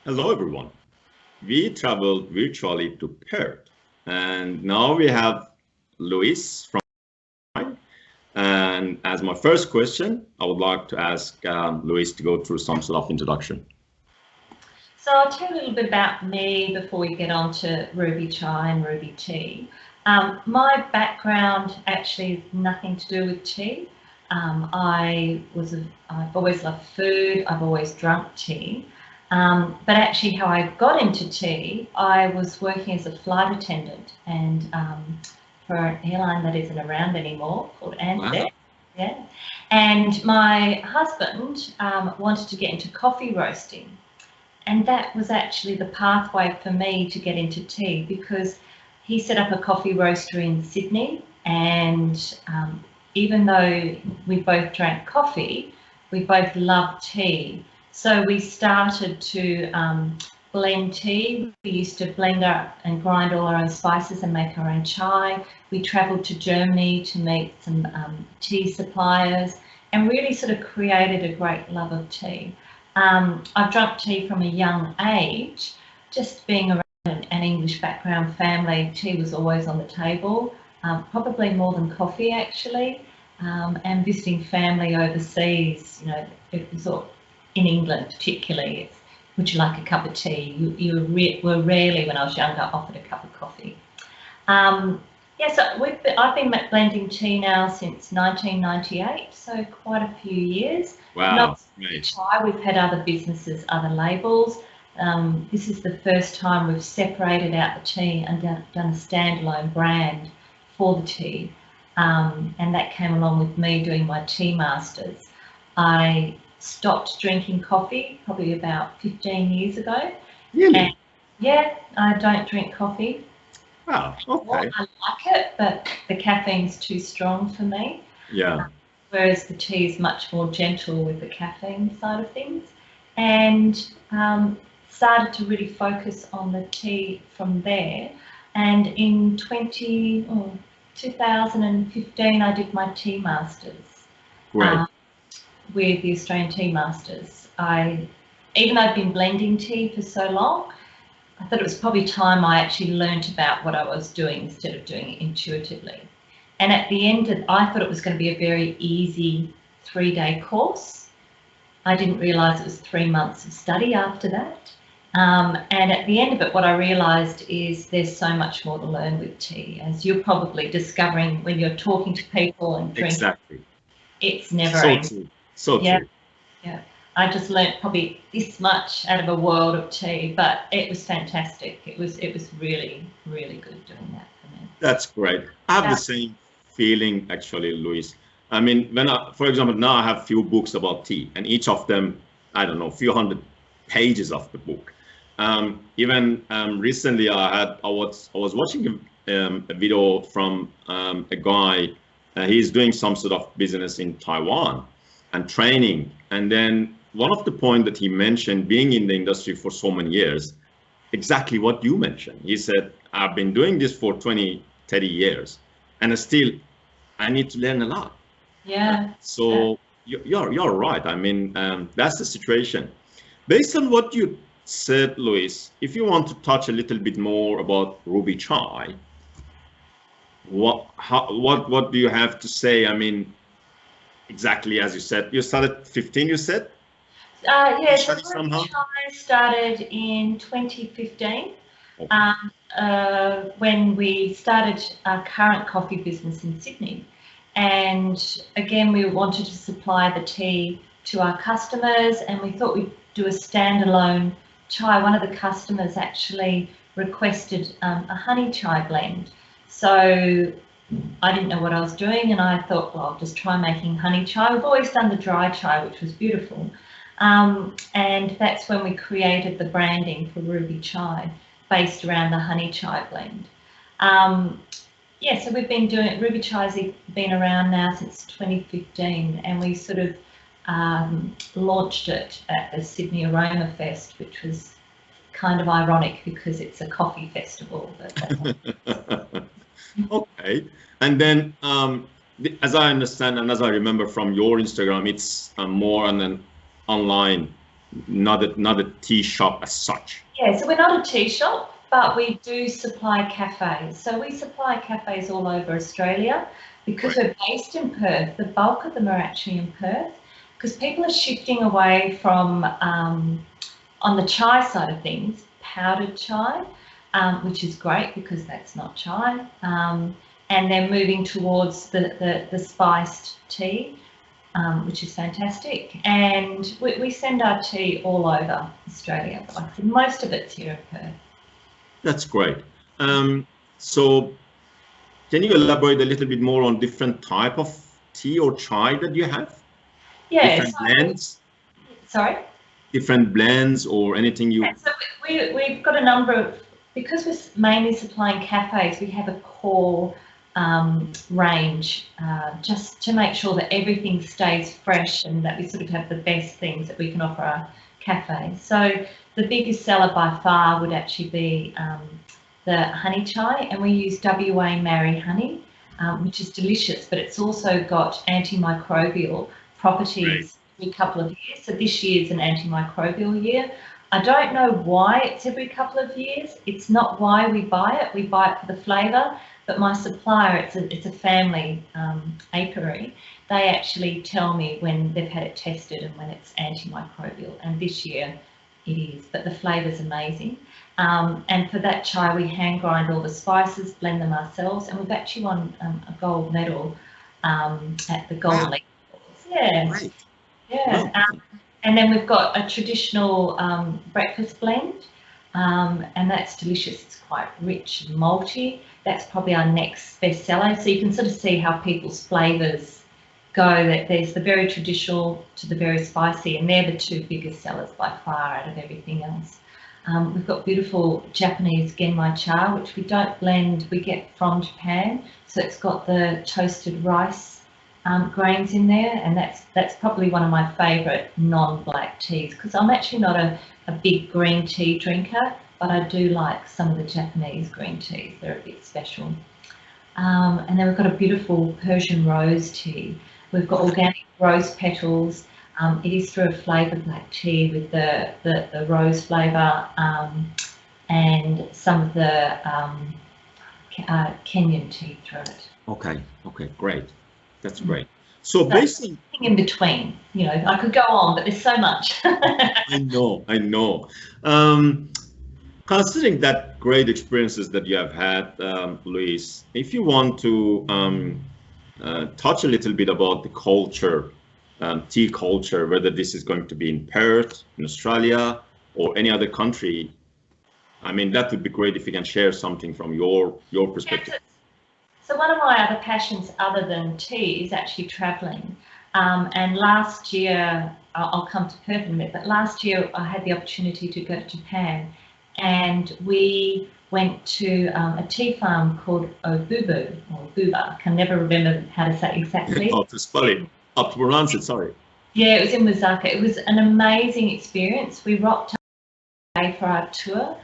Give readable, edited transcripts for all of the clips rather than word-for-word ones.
Hello, everyone. We traveled virtually to Perth, and now we have Louise from. And as my first question, I would like to ask Louise to go through some sort of introduction. So I'll tell you a little bit about me before we get on to Ruby Chai and Ruby Tea. My background actually is nothing to do with tea. I've always loved food, I've always drunk tea. But actually how I got into tea, I was working as a flight attendant and for an airline that isn't around anymore called Anzac. Wow. Yeah. And my husband wanted to get into coffee roasting. And that was actually the pathway for me to get into tea, because he set up a coffee roaster in Sydney, and even though we both drank coffee, we both loved tea. So we started to blend tea. We used to blend up and grind all our own spices and make our own chai. We travelled to Germany to meet some tea suppliers and really sort of created a great love of tea. I've drunk tea from a young age. Just being around an English background family, tea was always on the table, probably more than coffee actually. And visiting family overseas, you know, it was all, in England particularly, it's, would you like a cup of tea? You were rarely, when I was younger, offered a cup of coffee. Yeah, so I've been blending tea now since 1998, so quite a few years. Wow. Not chai, we've had other businesses, other labels. This is the first time we've separated out the tea and done a standalone brand for the tea. And that came along with me doing my tea masters. I stopped drinking coffee probably about 15 years ago. Really? And yeah, I don't drink coffee. Wow, okay. I like it, but the caffeine's too strong for me. Yeah. Whereas the tea is much more gentle with the caffeine side of things. And started to really focus on the tea from there. And in 2015, I did my tea masters. Great. With the Australian Tea Masters. Even though I've been blending tea for so long, I thought it was probably time I actually learnt about what I was doing instead of doing it intuitively. And at the end of, I thought it was going to be a very easy 3-day course. I didn't realise it was 3 months of study after that. And at the end of it, what I realised is there's so much more to learn with tea, as you're probably discovering when you're talking to people and drinking. Exactly. It's never so true. So yeah. true. Yeah, I just learnt probably this much out of a world of tea, but it was fantastic. It was really, really good doing that for me. That's great. I have the same feeling actually, Louise. I mean, for example, now I have few books about tea, and each of them, I don't know, a few hundred pages of the book. Even recently, I was watching a video from a guy. He's doing some sort of business in Taiwan and training. And then one of the points that he mentioned, being in the industry for so many years, exactly what you mentioned. He said, I've been doing this for 20, 30 years, and still I need to learn a lot. Yeah. So you're right. I mean, that's the situation. Based on what you said, Louise, if you want to touch a little bit more about Ruby Chai, what do you have to say? I mean, exactly as you said, you started 15, you said? Yeah, so Ruby Chai started in 2015. Okay. When we started our current coffee business in Sydney. And again, we wanted to supply the tea to our customers, and we thought we'd do a standalone chai. One of the customers actually requested a honey chai blend. So I didn't know what I was doing, and I thought, well, I'll just try making honey chai. We've always done the dry chai, which was beautiful. And that's when we created the branding for Ruby Chai, based around the honey chai blend. Yeah, so we've been doing it. Ruby Chai's been around now since 2015, and we sort of launched it at the Sydney Aroma Fest, which was kind of ironic because it's a coffee festival. But okay, and then as I understand and as I remember from your Instagram, it's more on an online not a tea shop as such. Yeah, so we're not a tea shop, but we do supply cafes. So we supply cafes all over Australia because Right. we're based in Perth. The bulk of them are actually in Perth because people are shifting away from, on the chai side of things, powdered chai, which is great because that's not chai, and they're moving towards the spiced tea. Which is fantastic. And we send our tea all over Australia, but like I said, most of it's here in Perth. That's great. So can you elaborate a little bit more on different type of tea or chai that you have? Yeah, Different blends? sorry? Different blends or anything you... So we've got a number of, because we're mainly supplying cafes, we have a core range just to make sure that everything stays fresh and that we sort of have the best things that we can offer our cafes. So the biggest seller by far would actually be the honey chai, and we use WA Maori honey, which is delicious, but it's also got antimicrobial properties every couple of years. So this year is an antimicrobial year. I don't know why it's every couple of years. It's not why we buy it. We buy it for the flavour. But my supplier, it's a family apiary. They actually tell me when they've had it tested and when it's antimicrobial. And this year it is. But the flavour's amazing. And for that chai, we hand grind all the spices, blend them ourselves, and we've actually won a gold medal at the Gold League. Yeah. Right. Yeah. And then we've got a traditional breakfast blend, and that's delicious. It's quite rich and malty. That's probably our next bestseller. So you can sort of see how people's flavours go. That there's the very traditional to the very spicy, and they're the two biggest sellers by far out of everything else. We've got beautiful Japanese genmai cha, which we don't blend. We get from Japan, so it's got the toasted rice grains in there, and that's probably one of my favourite non-black teas, because I'm actually not a big green tea drinker, but I do like some of the Japanese green teas. They're a bit special. And then we've got a beautiful Persian rose tea. We've got organic rose petals. It is through a flavoured black tea with the rose flavour and some of the Kenyan tea through it. Okay, great. That's great. So basically, in between, you know, I could go on, but there's so much. I know. Considering that great experiences that you have had, Louise, if you want to touch a little bit about the culture, tea culture, whether this is going to be in Perth, in Australia, or any other country, I mean, that would be great if you can share something from your perspective. So one of my other passions other than tea is actually travelling. And last year, I'll come to Perth in a minute, but last year I had the opportunity to go to Japan, and we went to a tea farm called Obubu, or Buba. I can never remember how to say it exactly. How to spell it, how to pronounce it, sorry. Yeah, it was in Osaka. It was an amazing experience. We rocked up for our tour,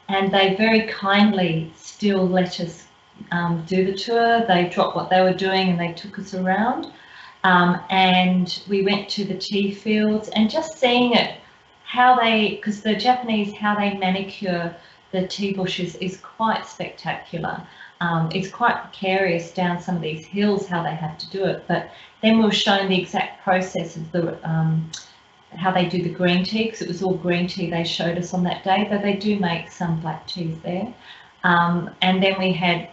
and they very kindly still let us do the tour. They dropped what they were doing and they took us around, and we went to the tea fields, and just seeing it, how they, because the Japanese, how they manicure the tea bushes is quite spectacular. It's quite precarious down some of these hills how they have to do it, but then we were shown the exact process of the how they do the green tea, because it was all green tea they showed us on that day, though they do make some black teas there. And then we had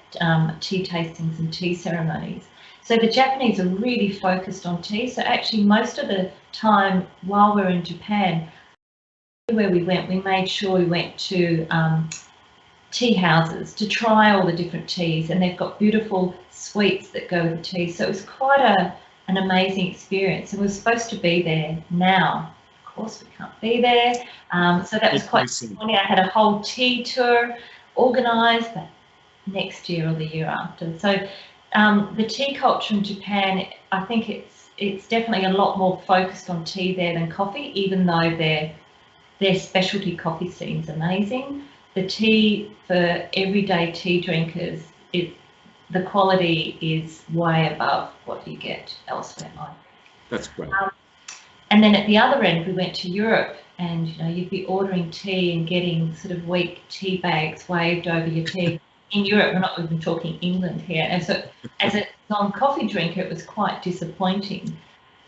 tea tastings and tea ceremonies. So the Japanese are really focused on tea. So actually most of the time while we were in Japan, where we went, we made sure we went to tea houses to try all the different teas, and they've got beautiful sweets that go with the tea. So it was quite an amazing experience, and we're supposed to be there now. Of course we can't be there. So that was quite funny. I had a whole tea tour organised, but next year or the year after. So the tea culture in Japan, I think it's definitely a lot more focused on tea there than coffee, even though their specialty coffee scene's amazing. The tea for everyday tea drinkers, the quality is way above what you get elsewhere. That's great. And then at the other end, we went to Europe, and you'd be ordering tea and getting sort of weak tea bags waved over your tea. In Europe, we're not even talking England here, and so as a non-coffee drinker, it was quite disappointing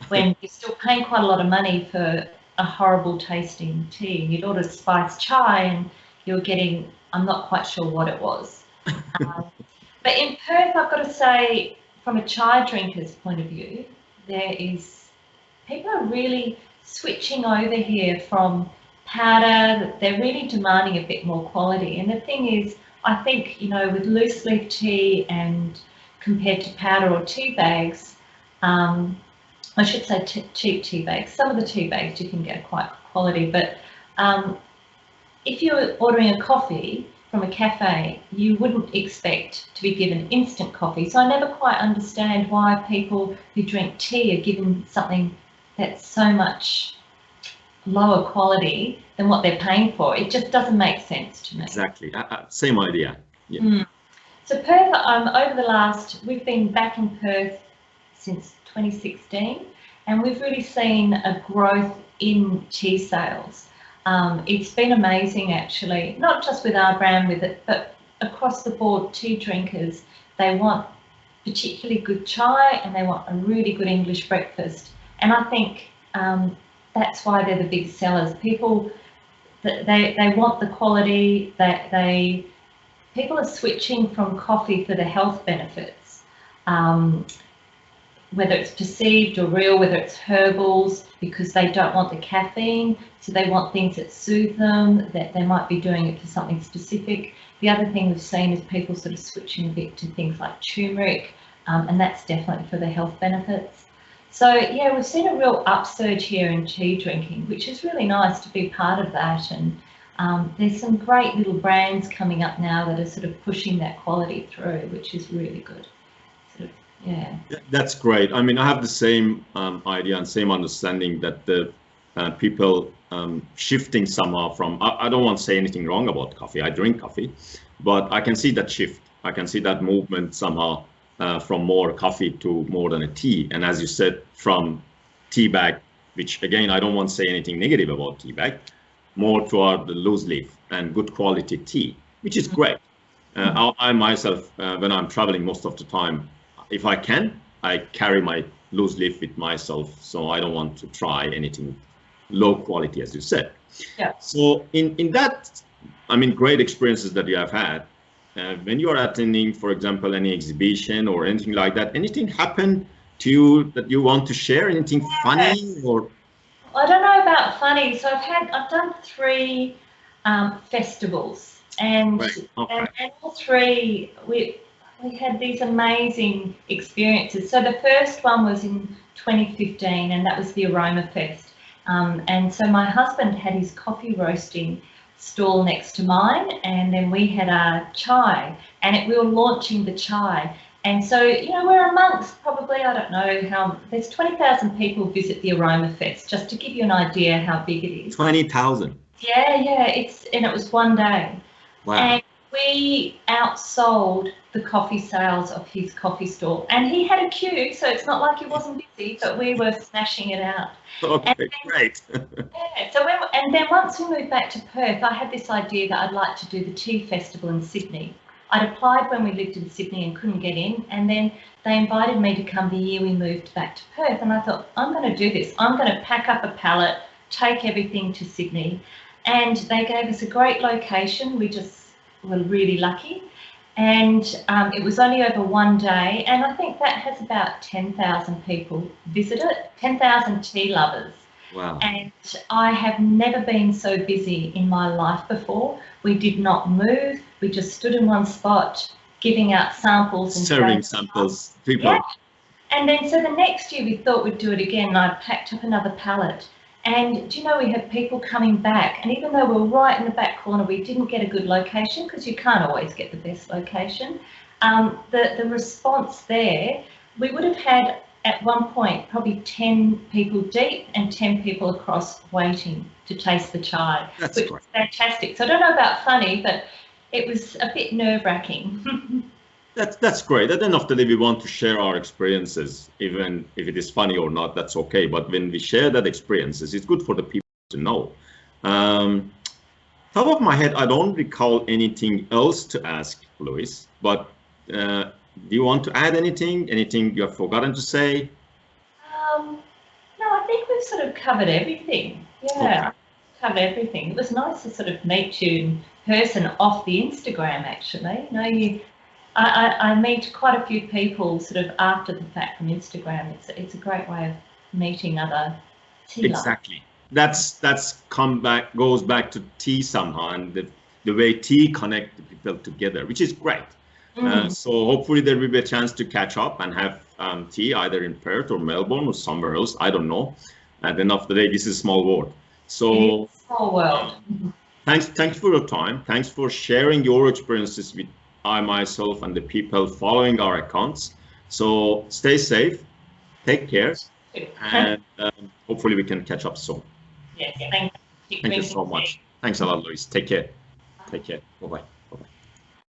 when you're still paying quite a lot of money for a horrible tasting tea. You'd order spiced chai and you're getting, I'm not quite sure what it was. But in Perth, I've got to say, from a chai drinker's point of view, people are really switching over here from powder. They're really demanding a bit more quality. And the thing is, I think, with loose leaf tea and compared to powder or tea bags, I should say cheap tea bags. Some of the tea bags you can get quite quality, but if you're ordering a coffee from a cafe, you wouldn't expect to be given instant coffee. So I never quite understand why people who drink tea are given something that's so much lower quality than what they're paying for. It just doesn't make sense to me. Exactly. Same idea. Yeah. So Perth, we've been back in Perth since 2016, and we've really seen a growth in tea sales. It's been amazing, actually, not just with our brand with it, but across the board, tea drinkers, they want particularly good chai and they want a really good English breakfast. And I think that's why they're the big sellers. People, they want the quality, people are switching from coffee for the health benefits. Whether it's perceived or real, whether it's herbals, because they don't want the caffeine, so they want things that soothe them, that they might be doing it for something specific. The other thing we've seen is people sort of switching a bit to things like turmeric, and that's definitely for the health benefits. So yeah, we've seen a real upsurge here in tea drinking, which is really nice to be part of that. And there's some great little brands coming up now that are sort of pushing that quality through, which is really good. Yeah, that's great. I mean, I have the same idea and same understanding that the people shifting somehow from, I don't want to say anything wrong about coffee. I drink coffee, but I can see that shift. I can see that movement somehow from more coffee to more than a tea. And as you said, from tea bag, which again, I don't want to say anything negative about tea bag, more toward the loose leaf and good quality tea, which is great. I myself, when I'm traveling most of the time, if I can, I carry my loose leaf with myself, so I don't want to try anything low quality, as you said. Yeah. So in that, I mean, great experiences that you have had, when you are attending, for example, any exhibition or anything like that, anything happen to you that you want to share? Anything funny or? I don't know about funny. So I've done 3 festivals, and Right. Okay. and all 3 we had these amazing experiences. So the first one was in 2015, and that was the Aroma Fest. And so my husband had his coffee roasting stall next to mine, and then we had our chai, and we were launching the chai. And so, we're amongst probably, I don't know how, there's 20,000 people visit the Aroma Fest, just to give you an idea how big it is. 20,000. Yeah, and it was one day. Wow. And we outsold the coffee sales of his coffee stall, and he had a queue, so it's not like he wasn't busy, but we were smashing it out. Okay, great. Yeah, so and then once we moved back to Perth, I had this idea that I'd like to do the tea festival in Sydney. I'd applied when we lived in Sydney and couldn't get in, and then they invited me to come the year we moved back to Perth, and I thought, I'm going to do this. I'm going to pack up a pallet, take everything to Sydney, and they gave us a great location. We just were really lucky, and it was only over one day, and I think that has about 10,000 people visit it, 10,000 tea lovers. Wow. And I have never been so busy in my life before. We did not move, we just stood in one spot giving out samples and serving samples people. Yeah. And then so the next year we thought we'd do it again, and I packed up another pallet. And do you know, we had people coming back, and even though we were right in the back corner, we didn't get a good location, because you can't always get the best location. The response there, we would have had at one point probably 10 people deep and 10 people across waiting to taste the chai, That's which great. was fantastic. So I don't know about funny, but it was a bit nerve-wracking. That's great. At the end of the day, we want to share our experiences, even if it is funny or not, that's okay. But when we share that experiences, it's good for the people to know. Top of my head, I don't recall anything else to ask, Louise, but do you want to add anything? Anything you have forgotten to say? No, I think we've sort of covered everything. Yeah, covered everything. It was nice to sort of meet you in person off the Instagram, actually. You know, I meet quite a few people sort of after the fact from Instagram. It's a great way of meeting other tea lovers. Exactly. That's goes back to tea somehow, and the way tea connect the people together, which is great. So hopefully there will be a chance to catch up and have tea either in Perth or Melbourne or somewhere else. I don't know. At the end of the day, this is a small world. So small world. Thanks for your time. Thanks for sharing your experiences with I myself and the people following our accounts. So stay safe, take care, and hopefully we can catch up soon. Yes, thank you so much. Thanks a lot, Louise. Take care. Take care. Bye-bye.